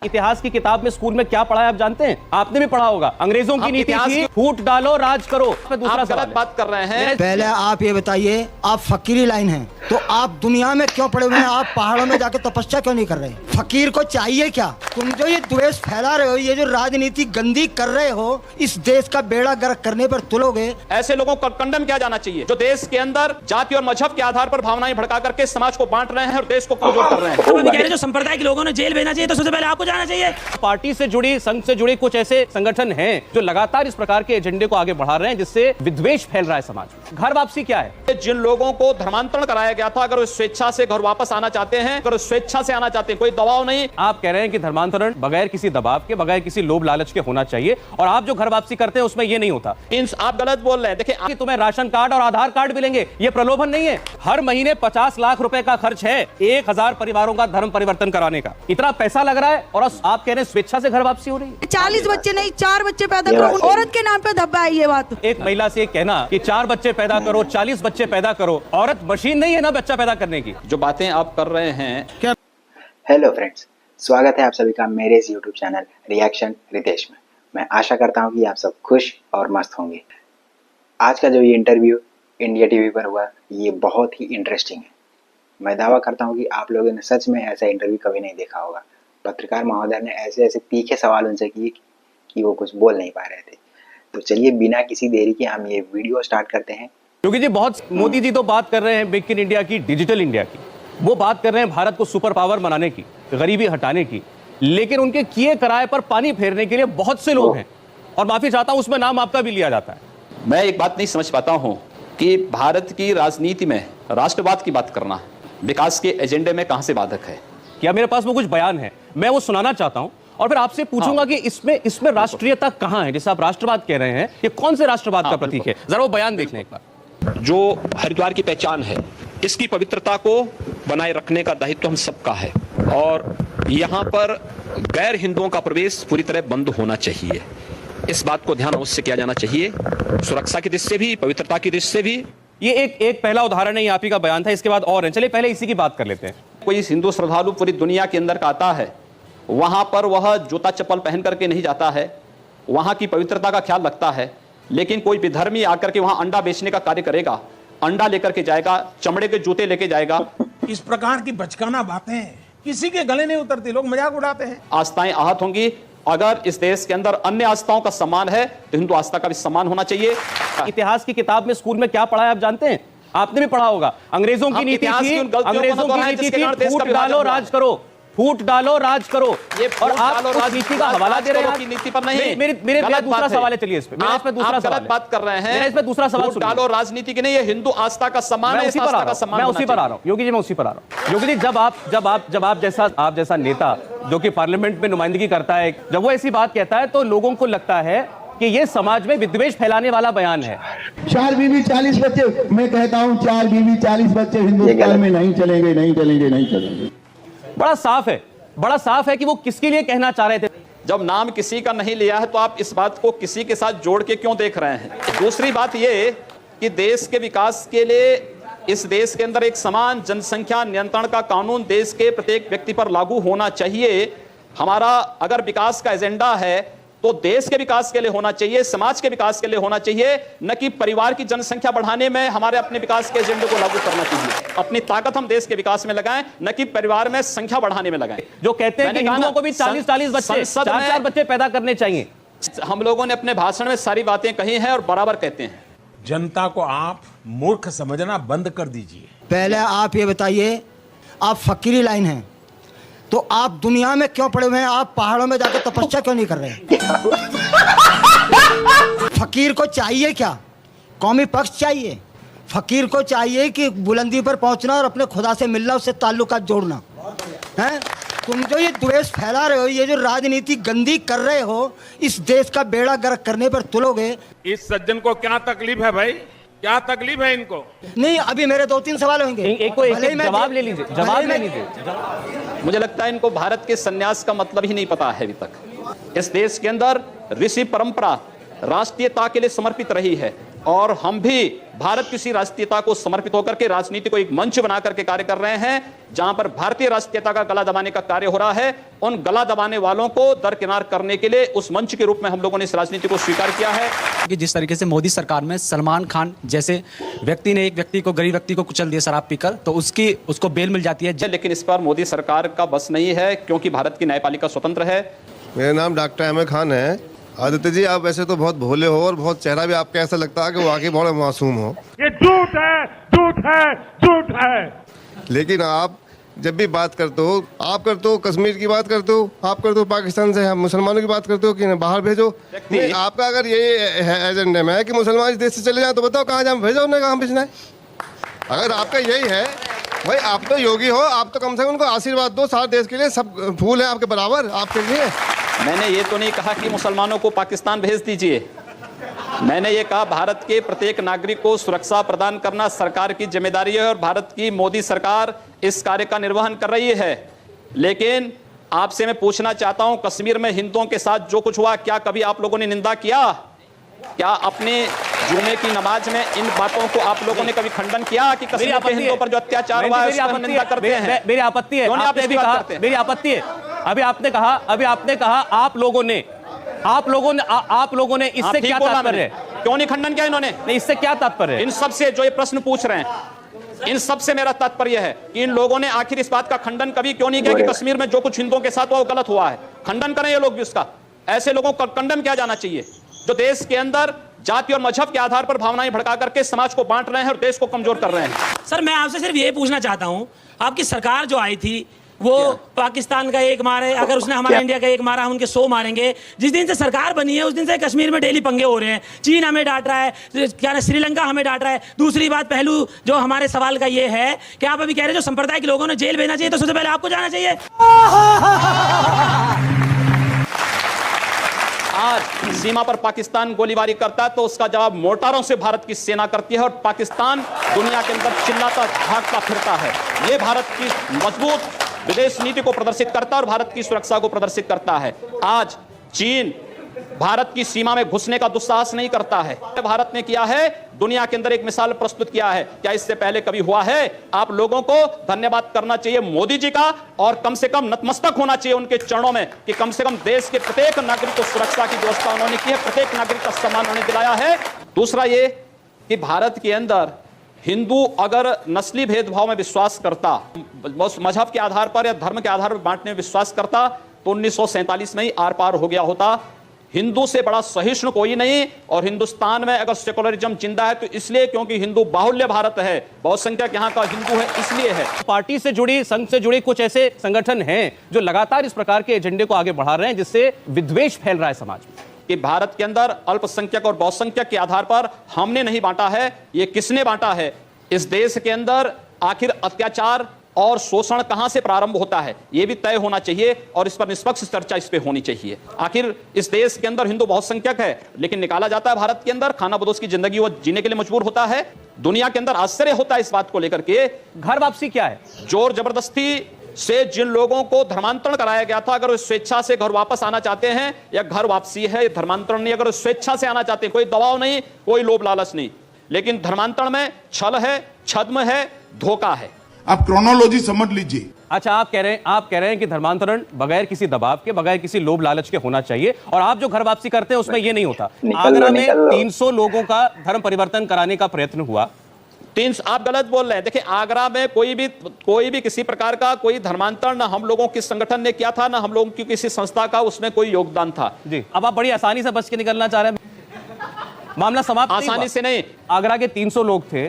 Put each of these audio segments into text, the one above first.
इतिहास की किताब में स्कूल में क्या पढ़ा है आप जानते हैं? आपने भी पढ़ा होगा। अंग्रेजों की नीति थी फूट डालो राज करो। दूसरा गलत बात कर रहे हैं। पहले आप ये बताइए, आप फकीरी लाइन हैं तो आप दुनिया में क्यों पड़े हुए हैं? आप पहाड़ों में जाके तपस्या क्यों नहीं कर रहे? फकीर को चाहिए क्या? तुम जो ये द्वेष फैला रहे हो, ये जो राजनीति गंदी कर रहे हो, इस देश का बेड़ा गर्क करने पर तुलोगे। ऐसे लोगों को कंडम किया जाना चाहिए जो देश के अंदर जाति और मजहब के आधार पर भावनाएं भड़का करके समाज को बांट रहे हैं और देश को कमजोर कर रहे हैं। जो संप्रदाय के लोगों ने जेल भेजना चाहिए तो सबसे पहले आपको जाना चाहिए। पार्टी से जुड़ी, संघ से जुड़े कुछ ऐसे संगठन हैं जो लगातार इस प्रकार के एजेंडे को आगे बढ़ा रहे हैं जिससे विद्वेष फैल रहा है समाज में। घर वापसी क्या है? जिन लोगों को धर्मांतरण कराया गया था, अगर वो स्वेच्छा से घर वापस आना चाहते हैं, अगर स्वेच्छा से आना चाहते हैं, कोई दबाव नहीं। आप कह रहे हैं कि धर्मांतरण बगैर किसी दबाव के, बगैर किसी लोभ लालच के होना चाहिए, और आप जो घर वापसी करते हैं उसमें ये नहीं होता। आप गलत बोल रहे हैं। देखिए, तुम्हें राशन कार्ड और आधार कार्ड मिलेंगे, ये प्रलोभन नहीं है। हर महीने 50 लाख रुपए का खर्च है 1000 परिवारों का धर्म परिवर्तन कराने का। इतना पैसा लग रहा है और आप कह रहे हैं स्वेच्छा से घर वापसी हो रही है। 40 बच्चे नहीं, 4 बच्चे पैदा करो। औरत के नाम पे धब्बा है ये बात। एक महिला से कहना कि 4 बच्चे पैदा करो, 40 बच्चे पैदा करो, औरत मशीन नहीं है ना बच्चा पैदा करने की। जो बातें आप कर रहे हैं क्या? हेलो फ्रेंड्स, स्वागत है आप सभी का मेरे इस यूट्यूब चैनल रिएक्शन रितेश में। मैं आशा करता हूँ कि आप सब खुश और मस्त होंगे। आज का जो ये इंटरव्यू इंडिया टीवी पर हुआ, ये बहुत ही इंटरेस्टिंग है। मैं दावा करता हूँ कि आप लोगों ने सच में ऐसा इंटरव्यू कभी नहीं देखा होगा। पत्रकार महोदय ने ऐसे ऐसे तीखे सवाल उनसे किए कि वो कुछ बोल नहीं पा रहे थे। तो चलिए बिना किसी देरी के हम ये वीडियो स्टार्ट करते हैं। क्योंकि जी बहुत मोदी जी तो बात कर रहे हैं मेक इन इंडिया की, डिजिटल इंडिया की, वो बात कर रहे हैं भारत को सुपर पावर बनाने की, गरीबी हटाने की, लेकिन उनके किए कराए पर पानी फेरने के लिए बहुत से लोग हैं, और माफी चाहता हूं उसमें नाम आपका भी लिया जाता है। मैं एक बात नहीं समझ पाता हूं कि भारत की राजनीति में राष्ट्रवाद की बात करना विकास के एजेंडे में कहां से बाधक है। क्या मेरे पास वो कुछ बयान है, मैं वो सुनाना चाहता हूं और फिर आपसे पूछूंगा कि इसमें राष्ट्रीयता कहां है? जैसे आप राष्ट्रवाद कह रहे हैं, ये कौन से राष्ट्रवाद का प्रतीक है? जरा वो बयान देख लें एक बार। जो हरिद्वार की पहचान है, इसकी पवित्रता को बनाए रखने का दायित्व हम सबका है, और यहाँ पर गैर हिंदुओं का प्रवेश पूरी तरह बंद होना चाहिए। इस बात को ध्यान अवश्य किया जाना चाहिए, सुरक्षा की दृष्टि से भी, पवित्रता की दृष्टि से भी। ये एक पहला उदाहरण है, आप ही का बयान था, इसके बाद और है। चलिए पहले इसी की बात कर लेते हैं। कोई हिंदू श्रद्धालु पूरी दुनिया के अंदर का आता है, वहां पर वह जूता चप्पल पहन करके नहीं जाता है, वहां की पवित्रता का ख्याल रखता है। लेकिन कोई विधर्मी आकर के वहां अंडा बेचने का कार्य करेगा, अंडा लेकर के जाएगा, चमड़े के जूते लेके जाएगा। इस प्रकार की बचकाना बातें किसी के गले नहीं उतरती, लोग मजाक उड़ाते हैं। आस्थाएं आहत होंगी। अगर इस देश के अंदर अन्य आस्थाओं का सम्मान है तो हिंदू आस्था का भी सम्मान होना चाहिए। इतिहास की किताब में स्कूल में क्या पढ़ा है आप जानते हैं? आपने भी पढ़ा होगा। अंग्रेजों की नीति थी, फूट डालो राज करो, फूट डालो राज करो। और आप राजनीति का हवाला दे रहे हैं नीति पर नहीं। मेरे दूसरा सवाल है, चलिए इस पे दूसरा सवाल बात कर रहे हैं। इसमें दूसरा सवाल फूट डालो राजनीति की नहीं, ये हिंदू आस्था का सम्मान है। मैं उसी पर आ रहा हूँ योगी जी, मैं उसी पर आ रहा हूँ। योगी जी, जब आप जैसा नेता जो कि पार्लियामेंट में नुमाइंदगी करता है, जब वो ऐसी बात कहता है तो लोगों को लगता है कि ये समाज में विद्वेष फैलाने वाला बयान है। 4 बीवी 40 बच्चे, मैं कहता हूँ 4 बीवी 40 बच्चे हिंदुस्तान में नहीं चलेंगे, नहीं चलेंगे, नहीं चलेंगे। बड़ा साफ है कि वो किसके लिए कहना चाह रहे थे। जब नाम किसी का नहीं लिया है तो आप इस बात को किसी के साथ जोड़ के क्यों देख रहे हैं? दूसरी बात ये कि देश के विकास के लिए इस देश के अंदर एक समान जनसंख्या नियंत्रण का कानून देश के प्रत्येक व्यक्ति पर लागू होना चाहिए। हमारा अगर विकास का एजेंडा है तो देश के विकास के लिए होना चाहिए, समाज के विकास के लिए होना चाहिए, न कि परिवार की जनसंख्या बढ़ाने में हमारे अपने विकास के एजेंडे को लागू करना चाहिए। अपनी ताकत हम देश के विकास में लगाएं, न कि परिवार में संख्या बढ़ाने में लगाएं। जो कहते हैं कि हिंदुओं को भी 40 बच्चे, 4 बच्चे पैदा करने चाहिए। हम लोगों ने अपने भाषण में सारी बातें कही हैं और बराबर कहते हैं। जनता को आप मूर्ख समझना बंद कर दीजिए। पहले आप ये बताइए, आप फकीरी लाइन हैं तो आप दुनिया में क्यों पड़े हुए हैं? आप पहाड़ों में जाकर तपस्या क्यों नहीं कर रहे? फकीर को चाहिए क्या? कौमी पक्ष चाहिए। फकीर को चाहिए कि बुलंदी पर पहुंचना और अपने खुदा से मिलना, उससे ताल्लुकात जोड़ना है। तुम जो ये द्वेष फैला रहे हो, ये जो राजनीति गंदी कर रहे हो, इस देश का बेड़ा गर्क करने पर तुलोगे। इस सज्जन को क्या तकलीफ है भाई? क्या तकलीफ है इनको? नहीं, अभी मेरे 2-3 सवाल होंगे। एक जवाब ले लीजिए, जवाब ले लीजिए। मुझे लगता है इनको भारत के सन्यास का मतलब ही नहीं पता है अभी तक। इस देश के अंदर ऋषि परंपरा राष्ट्रीयता के लिए समर्पित रही है। और हम भी भारत की राष्ट्रीयता को समर्पित होकर के राजनीति को एक मंच बना करके कार्य कर रहे हैं, जहां पर भारतीय राष्ट्रीयता का गला दबाने का कार्य हो रहा है। उन गला दबाने वालों को दरकिनार करने के लिए उस मंच के रूप में हम लोगों ने इस राजनीति को स्वीकार किया है। कि जिस तरीके से मोदी सरकार में सलमान खान जैसे व्यक्ति ने एक व्यक्ति को, गरीब व्यक्ति को कुचल दिया शराब पीकर, तो उसको बेल मिल जाती है। लेकिन इस पर मोदी सरकार का बस नहीं है, क्योंकि भारत की न्यायपालिका स्वतंत्र है। मेरा नाम डॉक्टर अहमद खान है। आदित्य जी, आप वैसे तो बहुत भोले हो और बहुत चेहरा भी आपका ऐसा लगता है कि वाकई बहुत मासूम हो। ये झूठ है, झूठ है, झूठ है। लेकिन आप जब भी बात करते हो, आप करते हो कश्मीर की बात करते हो, आप करते हो पाकिस्तान से हम मुसलमानों की बात करते हो कि बाहर भेजो। नहीं, आपका अगर ये एजेंडा में है कि मुसलमान इस देश से चले जाए, तो बताओ कहाँ जाए भेजो, उन्हें कहाँ भेजना है। अगर आपका यही है, भाई आप तो योगी हो, आप तो कम से कम उनको आशीर्वाद दो। सारे देश के लिए सब फूल है आपके बराबर, आपके लिए। मैंने ये तो नहीं कहा कि मुसलमानों को पाकिस्तान भेज दीजिए। मैंने ये कहा भारत के प्रत्येक नागरिक को सुरक्षा प्रदान करना सरकार की जिम्मेदारी है और भारत की मोदी सरकार इस कार्य का निर्वहन कर रही है। लेकिन आपसे मैं पूछना चाहता हूं, कश्मीर में हिंदुओं के साथ जो कुछ हुआ, क्या कभी आप लोगों ने निंदा किया? क्या अपने जुमे की नमाज में इन बातों को आप लोगों ने कभी खंडन किया कि कश्मीर के हिंदुओं पर जो अत्याचार हुआ है उसकी हम निंदा करते हैं? मेरी आपत्ति है, आपने भी कहा, मेरी आपत्ति है। अभी आपने कहा आप लोगों ने इससे क्या तात्पर्य है? क्यों नहीं खंडन किया इन्होंने? नहीं, इससे क्या तात्पर्य है? इन सबसे जो ये प्रश्न पूछ रहे हैं, इन सबसे मेरा तात्पर्य है कि इन लोगों ने आखिर इस बात का खंडन कभी क्यों नहीं किया कि कश्मीर में जो कुछ हिंदुओं के साथ हुआ वो गलत हुआ है? खंडन करें ये लोग भी उसका। ऐसे लोगों को कंडम किया जाना चाहिए जो देश के अंदर जाति और मजहब के आधार पर भावनाएं भड़का करके समाज को बांट रहे हैं और देश को कमजोर कर रहे हैं। सर, मैं आपसे सिर्फ ये पूछना चाहता हूं, आपकी सरकार जो आई थी वो पाकिस्तान का एक मारे, अगर उसने हमारा इंडिया का एक मारा, हम उनके 100 मारेंगे। जिस दिन से सरकार बनी है उस दिन से कश्मीर में डेली पंगे हो रहे हैं। चीन हमें डांट रहा है, क्या ना श्रीलंका हमें डांट रहा है। दूसरी बात, पहलू जो हमारे सवाल का ये है कि आप अभी कह रहे हैं जो संप्रदाय के लोगों ने जेल भेजना चाहिए, तो सबसे पहले आपको जाना चाहिए। आज सीमा पर पाकिस्तान गोलीबारी करता है तो उसका जवाब मोर्टारों से भारत की सेना करती है और पाकिस्तान दुनिया के अंदर चिल्लाता भागता फिरता है। ये भारत की मजबूत विदेश नीति को प्रदर्शित करता है और भारत की सुरक्षा को प्रदर्शित करता है। आज चीन भारत की सीमा में घुसने का दुस्साहस नहीं करता है। भारत ने किया है, दुनिया के अंदर एक मिसाल प्रस्तुत किया है। क्या इससे पहले कभी हुआ है? आप लोगों को धन्यवाद करना चाहिए मोदी जी का और कम से कम नतमस्तक होना चाहिए उनके चरणों में कि कम से कम देश के प्रत्येक नागरिक को सुरक्षा की व्यवस्था उन्होंने की है, प्रत्येक नागरिक का सम्मान उन्होंने दिलाया है। दूसरा ये कि भारत के अंदर हिंदू अगर नस्ली भेदभाव में विश्वास करता, मजहब के आधार पर या धर्म के आधार पर बांटने में विश्वास करता, तो 1947 में ही आर पार हो गया होता। हिंदू से बड़ा सहिष्णु कोई नहीं। और हिंदुस्तान में अगर सेकुलरिज्म जिंदा है तो इसलिए क्योंकि हिंदू बाहुल्य भारत है, बहुसंख्यक यहाँ का हिंदू है, इसलिए है। पार्टी से जुड़ी, संघ से जुड़ी कुछ ऐसे संगठन हैं जो लगातार इस प्रकार के एजेंडे को आगे बढ़ा रहे हैं जिससे विद्वेष फैल रहा है समाज में कि भारत के अंदर अल्पसंख्यक और बहुसंख्यक के आधार पर हमने नहीं बांटा है। ये किसने बांटा है? इस देश के अंदर आखिर अत्याचार और शोषण कहां से प्रारंभ होता है, यह भी तय होना चाहिए और इस पर निष्पक्ष चर्चा इस पे होनी चाहिए। आखिर इस देश के अंदर हिंदू बहुसंख्यक है, लेकिन निकाला जाता है भारत के अंदर, खाना बदोश की जिंदगी वो जीने के लिए मजबूर होता है। दुनिया के अंदर आश्चर्य होता है इस बात को लेकर के। घर वापसी क्या है? जोर जबरदस्ती से जिन लोगों को धर्मांतरण कराया गया था, अगर वो स्वेच्छा से घर वापस आना चाहते हैं, या घर वापसी है धर्मांतरण नहीं, अगर स्वेच्छा से आना चाहते हैं, कोई दबाव नहीं, कोई लोभ लालच नहीं, लेकिन धर्मांतरण में छल है, छद्म है, धोखा है। आप क्रोनोलॉजी समझ लीजिए। अच्छा, आप कह रहे हैं कि धर्मांतरण बगैर किसी दबाव के, बगैर किसी लोभ लालच के होना चाहिए, और आप जो घर वापसी करते हैं उसमें ये नहीं होता। आगरा में 300 लोगों का धर्म परिवर्तन कराने का प्रयत्न हुआ। आप गलत बोल रहे हैं। देखिए, आगरा में कोई भी किसी प्रकार का कोई धर्मांतरण ना हम लोगों के संगठन ने किया था, ना हम लोगों की किसी संस्था का उसमें कोई योगदान था। जी, अब आप बड़ी आसानी से बच के निकलना चाह रहे हैं। मामला समाप्त आसानी से नहीं। आगरा के 300 लोग थे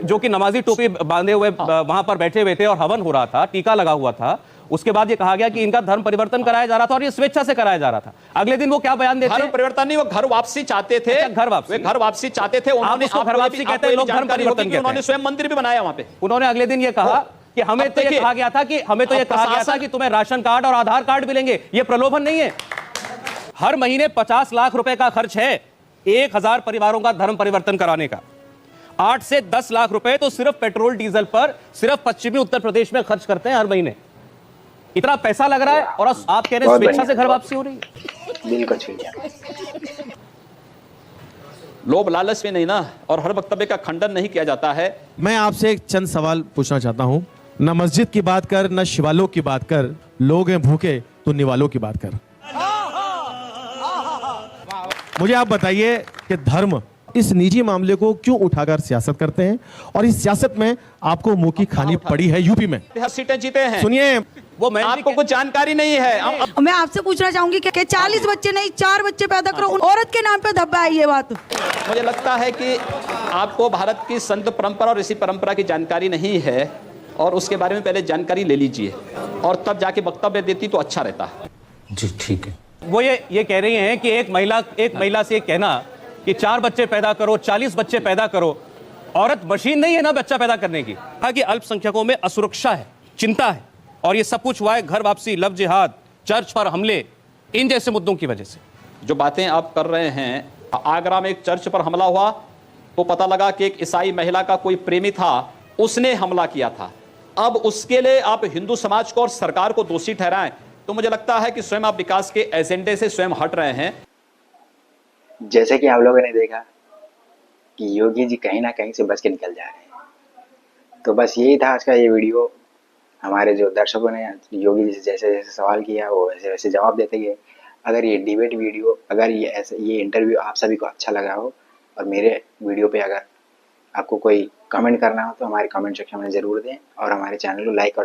जो कि नमाजी टोपी बांधे हुए वहां पर बैठे हुए थे और हवन हो रहा था, टीका लगा हुआ था। उसके बाद ये कहा गया कि इनका धर्म परिवर्तन कराया जा रहा था और ये स्वेच्छा से कराया जा रहा था। अगले दिन वो क्या बयान देते हैं? धर्म परिवर्तन नहीं, वो घर वापसी चाहते थे। घर वापसी चाहते थे। उन्होंने घर वापसी कहते हैं, लोग धर्म परिवर्तन कहते हैं। उन्होंने स्वयं मंदिर भी बनाया वहां पे। उन्होंने अगले दिन ये कहा कि हमें तो ये कहा गया था कि तुम्हें राशन कार्ड और आधार कार्ड मिलेंगे। ये प्रलोभन नहीं है। हर महीने 50 लाख रुपए का खर्च है 1000 परिवारों का धर्म परिवर्तन कराने का। 8 से 10 लाख रुपए तो सिर्फ पेट्रोल डीजल पर सिर्फ पश्चिमी उत्तर प्रदेश में खर्च करते हैं हर महीने। इतना पैसा लग रहा है और आप कह रहे हैं स्वेच्छा से घर वापसी हो रही है। दिल को छू गया। लोभ लालच में नहीं ना, और हर वक्तव्य का खंडन नहीं किया जाता है। मैं आपसे एक चंद सवाल पूछना चाहता हूं। न मस्जिद की बात कर, न शिवालों की बात कर, लोग हैं भूखे तो निवालों की बात कर। मुझे आप बताइए कि धर्म इस निजी मामले को क्यों उठाकर सियासत करते हैं, और इस सियासत में आपको मुंह की खानी पड़ी है यूपी में। सीटें जीते हैं। सुनिए, वो मैं आपको कुछ जानकारी नहीं है। मैं आपसे पूछना चाहूंगी कि 40 बच्चे नहीं 4 बच्चे पैदा करो, औरत के नाम पे धब्बा है ये बात। मुझे लगता है कि आपको भारत की संत परंपरा और ऋषि परंपरा की जानकारी नहीं है, और उसके बारे में पहले जानकारी ले लीजिए और तब जाके वक्तव्य देती तो अच्छा रहता। जी ठीक है। वो ये कह रही हैं कि एक महिला से कहना कि 4 बच्चे पैदा करो, 40 बच्चे पैदा करो, औरत मशीन नहीं है ना बच्चा पैदा करने की। कहा कि अल्पसंख्यकों में असुरक्षा है, चिंता है, और ये सब कुछ हुआ है घर वापसी, लव जिहाद, चर्च पर हमले, इन जैसे मुद्दों की वजह से। जो बातें आप कर रहे हैं, आगरा में एक चर्च पर हमला हुआ तो पता लगा कि एक ईसाई महिला का कोई प्रेमी था, उसने हमला किया था। अब उसके लिए आप हिंदू समाज को और सरकार को दोषी ठहराएं तो मुझे लगता है कि स्वयं आप विकास के एजेंडे से स्वयं हट रहे हैं। जैसे कि आप लोगों ने देखा कि योगी जी कहीं ना कहीं से बच के निकल जा रहे हैं, तो बस यही था आज का ये वीडियो। हमारे जो दर्शकों ने योगी जी से जैसे जैसे सवाल किया वो वैसे वैसे जवाब देते गए। अगर ये डिबेट वीडियो, अगर ये इंटरव्यू आप सभी को अच्छा लगा हो, और मेरे वीडियो पे अगर आपको कोई कमेंट करना हो तो हमारे कमेंट सेक्शन में ज़रूर दें, और हमारे चैनल को लाइक और